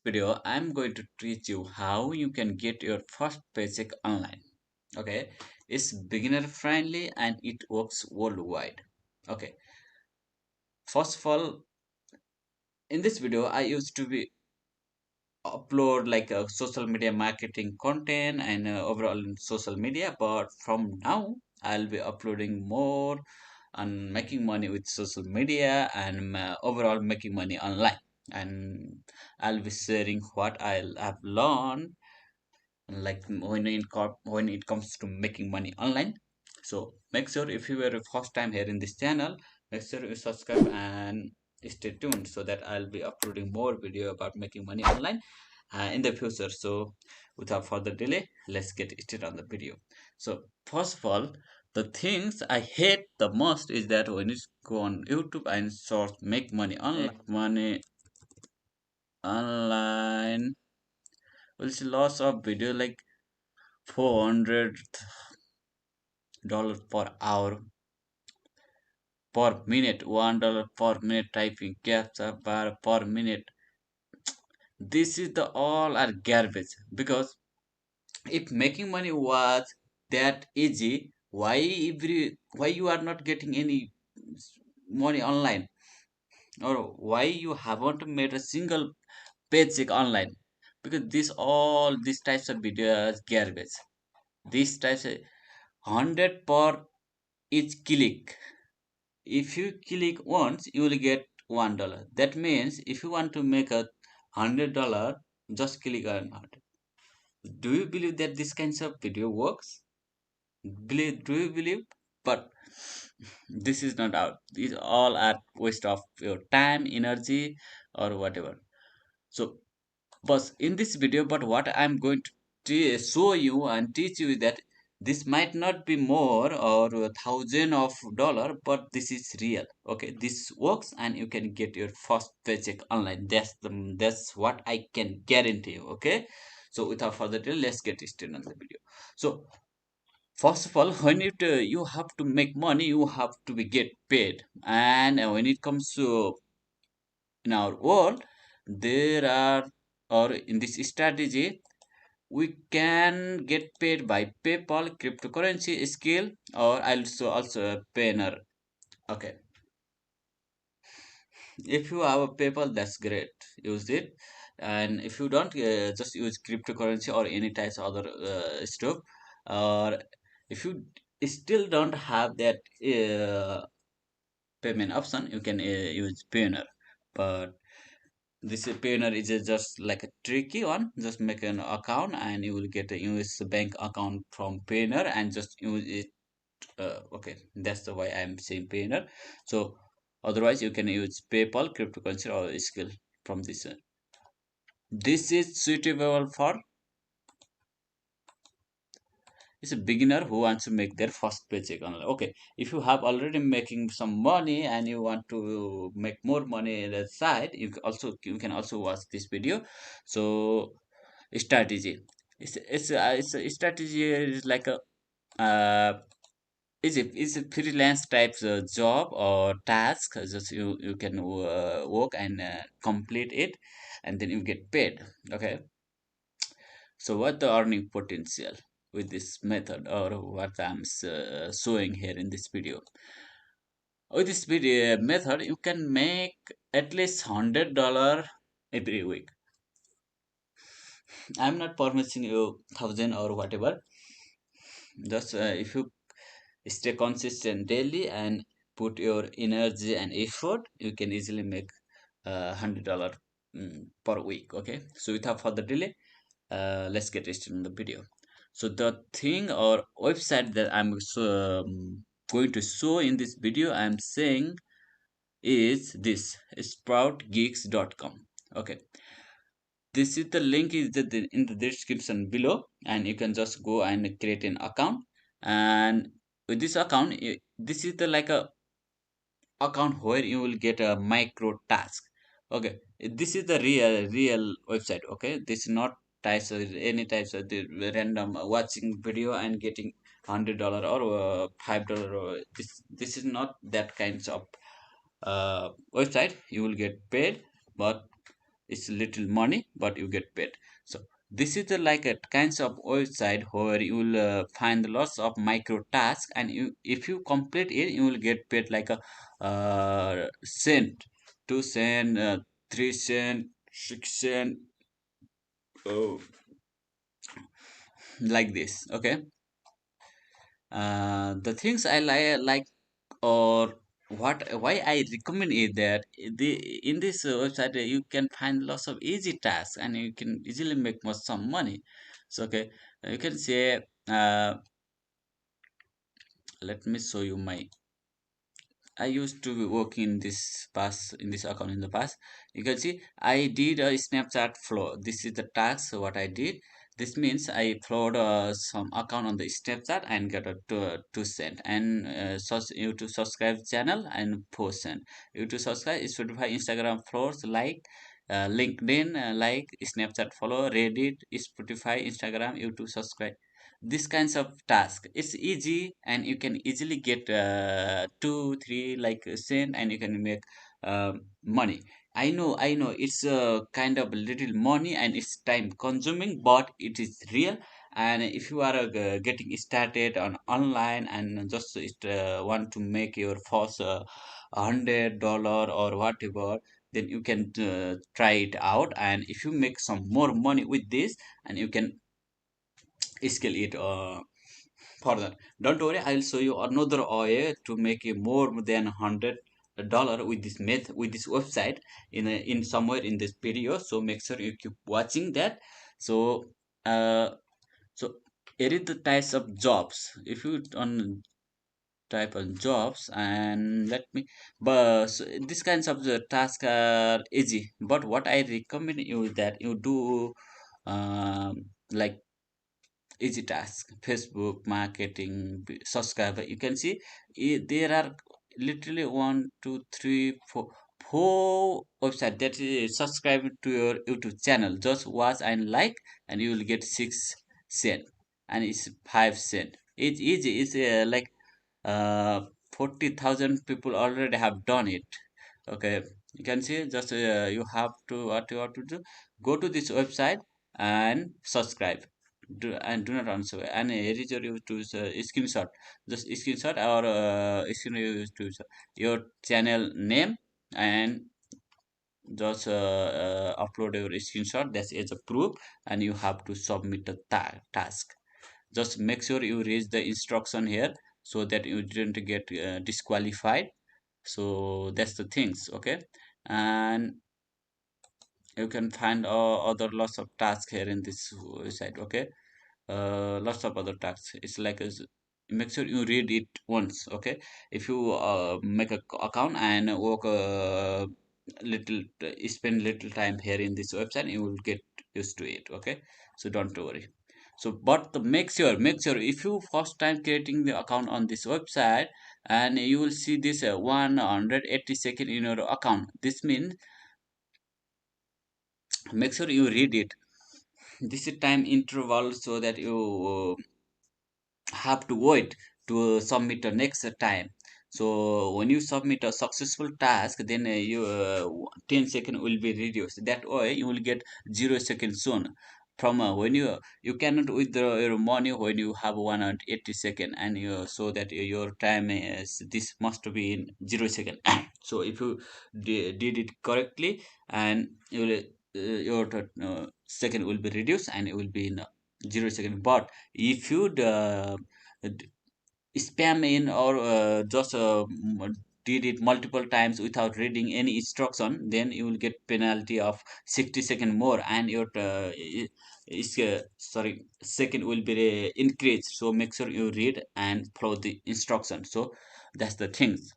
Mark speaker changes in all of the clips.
Speaker 1: video, I'm going to teach you how you can get your first paycheck online. Okay, it's beginner friendly and it works worldwide. Okay, first of all, in this video, I used to be upload like social media marketing content and overall in social media, but from now I'll be uploading more and making money with social media and overall making money online. And I'll be sharing what I'll have learned like when it comes to making money online. So make sure if you were a first time here in this channel, make sure you subscribe and stay tuned so that I'll be uploading more video about making money online in the future. So without further delay, let's get started on the video. So first of all, the things I hate the most is that when you go on YouTube and search make money online, we'll see lots of video like $400 per hour per minute, $1 per minute typing captcha bar per minute. This is the all are garbage because if making money was that easy, why you are not getting any money online, or why you haven't made a single paycheck online? Because this all these types of videos garbage. These types of 100 per each click. If you click once, you will get $1. That means if you want to make $100, just click on it. Do you believe that this kinds of video works? Do you believe? But this is not out. These all are waste of your time, energy, or whatever. So, but in this video, but what I'm going to show you and teach you is that this might not be more or a thousand of dollar, but this is real. Okay, this works and you can get your first paycheck online. That's what I can guarantee you. Okay, so without further ado, let's get started on the video. So first of all, when you have to make money, you have to be get paid, and when it comes to in our world, there are, or in this strategy, we can get paid by PayPal, cryptocurrency, skill, or also a payer. Okay, if you have a PayPal, that's great. Use it, and if you don't, just use cryptocurrency or any types of other stuff. Or if you still don't have that payment option, you can use Payoneer. But this Payoneer is just like a tricky one. Just make an account and you will get a US bank account from Payoneer and just use it. Okay, that's the why I'm saying Payoneer. So otherwise, you can use PayPal, cryptocurrency, or skill from this. This is suitable for it's a beginner who wants to make their first paycheck online. Okay, if you have already making some money and you want to make more money on the side, you can also watch this video. So strategy, it's a strategy is like a is a freelance types job or task. Just you can work and complete it, and then you get paid. Okay, so what the earning potential with this method, or what I'm showing here in this video? With this video method, you can make at least $100 every week. I'm not promising you thousand or whatever. Just if you stay consistent daily and put your energy and effort, you can easily make $100 per week. Okay, so without further delay, let's get started on the video. So the thing or website that I'm going to show in this video, I'm saying is this sproutgeeks.com. Okay, this is the link is in the description below, and you can just go and create an account. And with this account, this is the like a account where you will get a micro task. Okay, this is the real website. Okay, this is not types of any types of the random watching video and getting $100 or $5. Or this is not that kinds of website. You will get paid, but it's little money but you get paid. So this is the like a kinds of website where you will find lots of micro tasks, and you if you complete it you will get paid like a cent, 2 cent, 3 cent, 6 cent, oh, like this. Okay. The things I like, or what why I recommend is that the in this website you can find lots of easy tasks and you can easily make more some money. So okay, you can say, let me show you my. I used to be working in this past in this account in the past. You can see I did a Snapchat flow. This is the task. So what I did. This means I flowed some account on the Snapchat and get a 2 cent, and you to subscribe channel and 4 cent. You to subscribe Spotify, Instagram flows like, LinkedIn like, Snapchat follow, Reddit, Spotify, Instagram, YouTube subscribe. This kinds of task, it's easy and you can easily get 2 3 like cent, and you can make money. I know it's a kind of little money and it's time consuming, but it is real. And if you are getting started on online and just want to make your first $100 or whatever, then you can try it out, and if you make some more money with this, and you can scale it further. Don't worry, I'll show you another way to make a more than $100 with this method, with this website, in somewhere in this video. So make sure you keep watching that. So uh, so edit the types of jobs. If you on type of jobs, and let me, but so these kinds of the tasks are easy. But what I recommend you is that you do like easy task, Facebook marketing, subscriber. You can see there are literally one two three four website that is subscribed to your YouTube channel. Just watch and like, and you will get 6 cent, and it's 5 cent. It's easy. It's like uh 40,000 people already have done it. Okay, you can see, just you have to, what you have to do, go to this website and subscribe. Do not answer, and editor you to screenshot, just screenshot, or screen you to your channel name, and just upload your screenshot, that's as a proof, and you have to submit the task. Just make sure you read the instruction here, so that you didn't get disqualified. So that's the things. Okay. And you can find other lots of tasks here in this site. Okay. Lots of other tasks. It's like make sure you read it once. Okay. If you make a account and work little, spend little time here in this website, you will get used to it. Okay. So don't worry. So but make sure if you first time creating the account on this website, and you will see this 180 second in your account. This means make sure you read it. This is time interval, so that you have to wait to submit the next time. So when you submit a successful task, then you 10 second will be reduced. That way you will get 0 seconds soon. From when you cannot withdraw your money when you have 180 second, and you, so that your time is, this must be in 0 second. So if you did it correctly, and you will your second will be reduced, and it will be in 0 second. But if you d- spam in, or just did it multiple times without reading any instruction, then you will get penalty of 60 second more, and your sorry, second will be increased. So make sure you read and follow the instruction. So that's the things.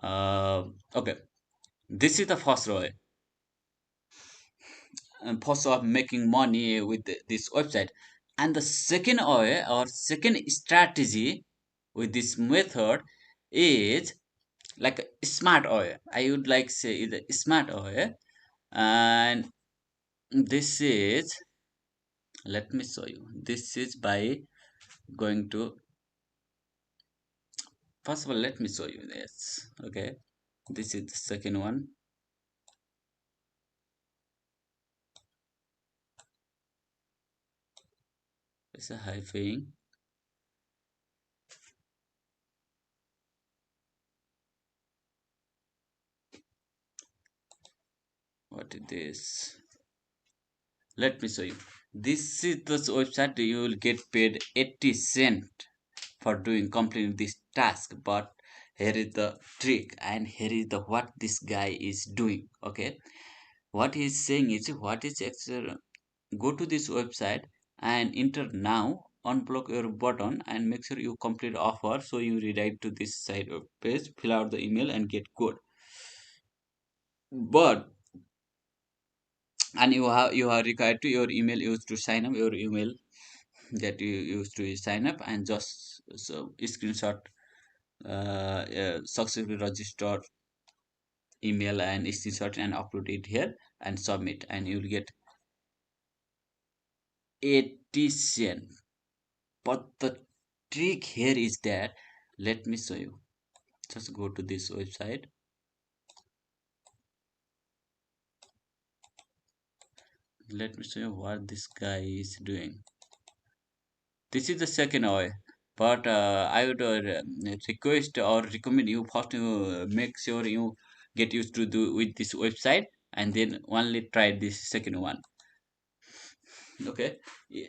Speaker 1: Okay, this is the first row, first of making money with this website. And the second way, or second strategy with this method, is like a smart oil. I would like say the smart oil. And this is, let me show you, this is by going to, first of all let me show you this. Okay, this is the second one. It's a high paying. What is this? Let me show you. This is the website you will get paid 80 cent for doing completing this task. But here is the trick, and here is the what this guy is doing. Okay, what he's saying is what is actually, go to this website and enter now, unblock your button and make sure you complete offer, so you redirect to this side of page, fill out the email and get code. But and you have required to your email used to sign up, your email that you used to sign up, and just so screenshot successfully registered email and screenshot and upload it here and submit, and you'll get 80 cent. But the trick here is that, let me show you. Just go to this website. Let me show you what this guy is doing. This is the second way, but I would request or recommend you first to make sure you get used to do with this website, and then only try this second one. Okay. Yeah.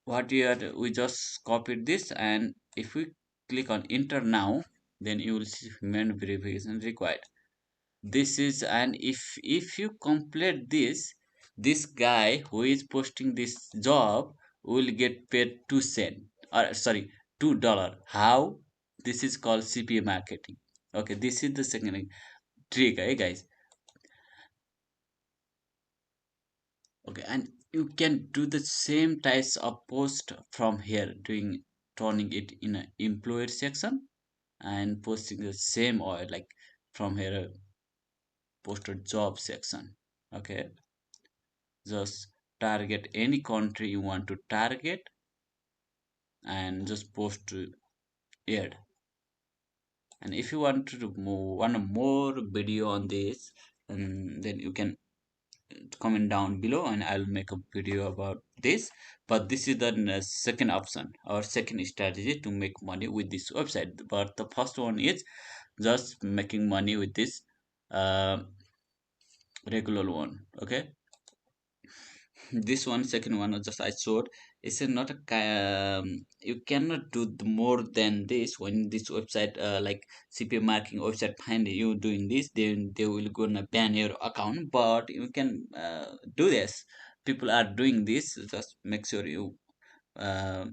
Speaker 1: What we are, we just copied this, and if we click on enter now, then you will see human verification required. This is, and if you complete this guy who is posting this job will get paid 2 cent, or sorry, $2. How? This is called CPA marketing. Okay, this is the second trick, guys. Okay, and you can do the same types of post from here, doing turning it in an employer section and posting the same, or like from here posted job section. Okay, just target any country you want to target and just post ad. And if you want to move one more video on this, then you can comment down below and I'll make a video about this. But this is the second option or second strategy to make money with this website. But the first one is just making money with this uh, regular one. Okay, this one second one just I showed is not a you cannot do more than this. When this website like CPA marketing website find you doing this, then they will gonna ban your account. But you can do this. People are doing this. Just make sure you uh,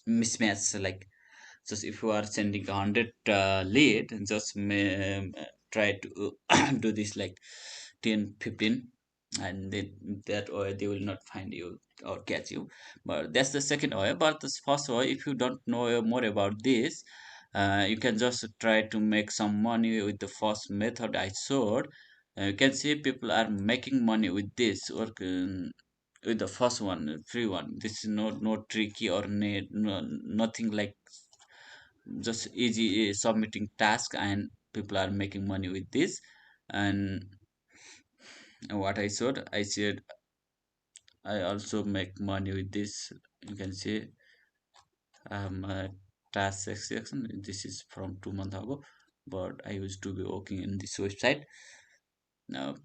Speaker 1: mismatch, like just if you are sending 100 lead, just try to do this like 10 15, and that way they will not find you or catch you. But that's the second way. But the first way, if you don't know more about this, you can just try to make some money with the first method I showed. You can see people are making money with this work, with the first one, free one. This is not tricky or nothing, like just easy submitting task, and people are making money with this. And what I said I also make money with this. You can see task section. This is from 2 months ago, but I used to be working in this website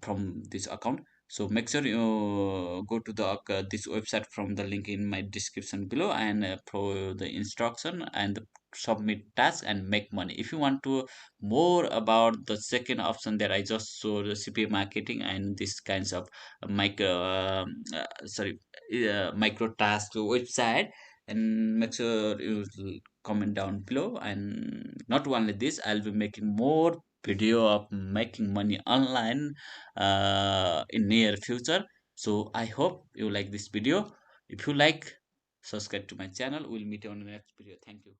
Speaker 1: from this account. So make sure you go to the this website from the link in my description below, and follow the instruction and submit task and make money. If you want to more about the second option that I just showed, the CPA marketing and this kinds of micro task website, and make sure you comment down below. And not only this, I'll be making more video of making money online in near future. So I hope you like this video. If you like, subscribe to my channel. We'll meet you on the next video. Thank you.